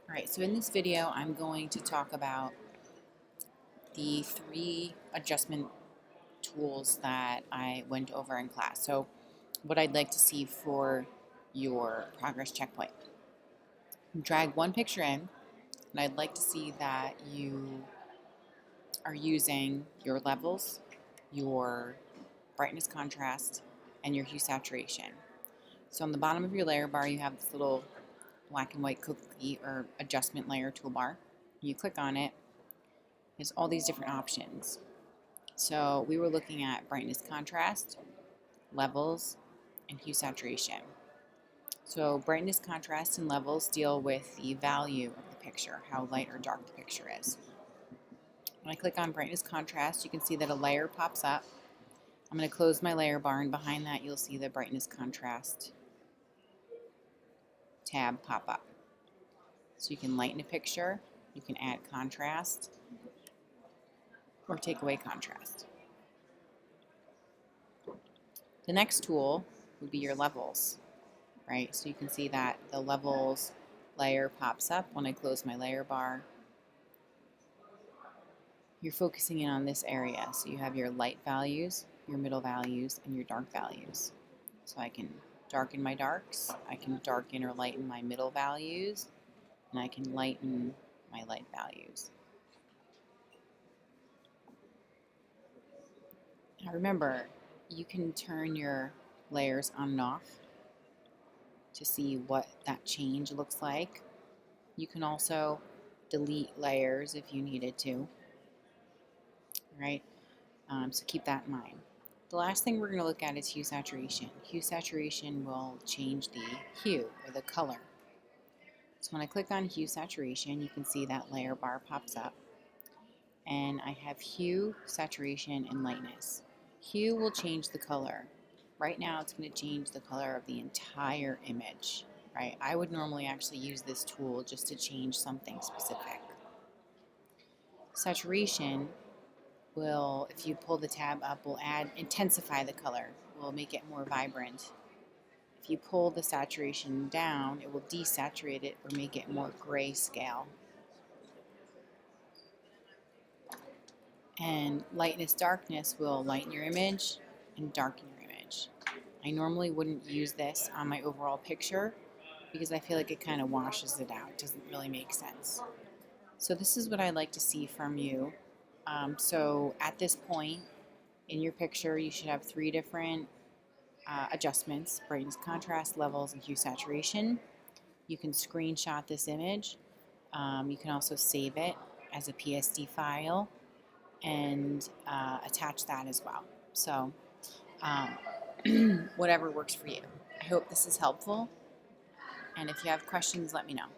Alright, so in this video I'm going to talk about the 3 adjustment tools that I went over in class. So what I'd like to see for your progress checkpoint. Drag one picture in, and I'd like to see that you are using your levels, your brightness contrast, and your hue saturation. So on the bottom of your layer bar you have this little black and white cookie or adjustment layer toolbar. You click on it. There's all these different options. So we were looking at brightness contrast, levels, and hue saturation. So brightness contrast and levels deal with the value of the picture, how light or dark the picture is. When I click on brightness contrast, you can see that a layer pops up. I'm going to close my layer bar, and behind that you'll see the brightness contrast tab pop up. So you can lighten a picture, you can add contrast, or take away contrast. The next tool would be your levels, right? So you can see that the levels layer pops up when I close my layer bar. You're focusing in on this area. So you have your light values, your middle values, and your dark values. So I can darken my darks, I can darken or lighten my middle values, and I can lighten my light values. Now remember, you can turn your layers on and off to see what that change looks like. You can also delete layers if you needed to, right? So keep that in mind. The last thing we're going to look at is hue saturation. Hue saturation will change the hue or the color. So when I click on hue saturation, you can see that layer bar pops up, and I have hue, saturation, and lightness. Hue will change the color. Right now it's going to change the color of the entire image, right? I would normally actually use this tool just to change something specific. Saturation will, if you pull the tab up, will intensify the color, will make it more vibrant. If you pull the saturation down, it will desaturate it or make it more grayscale. And lightness, darkness will lighten your image and darken your image. I normally wouldn't use this on my overall picture because I feel like it kind of washes it out. It doesn't really make sense. So this is what I'd like to see from you. So at this point in your picture, you should have 3 different adjustments: brightness, contrast, levels, and hue saturation. You can screenshot this image. You can also save it as a PSD file and attach that as well. So whatever works for you. I hope this is helpful, and if you have questions, let me know.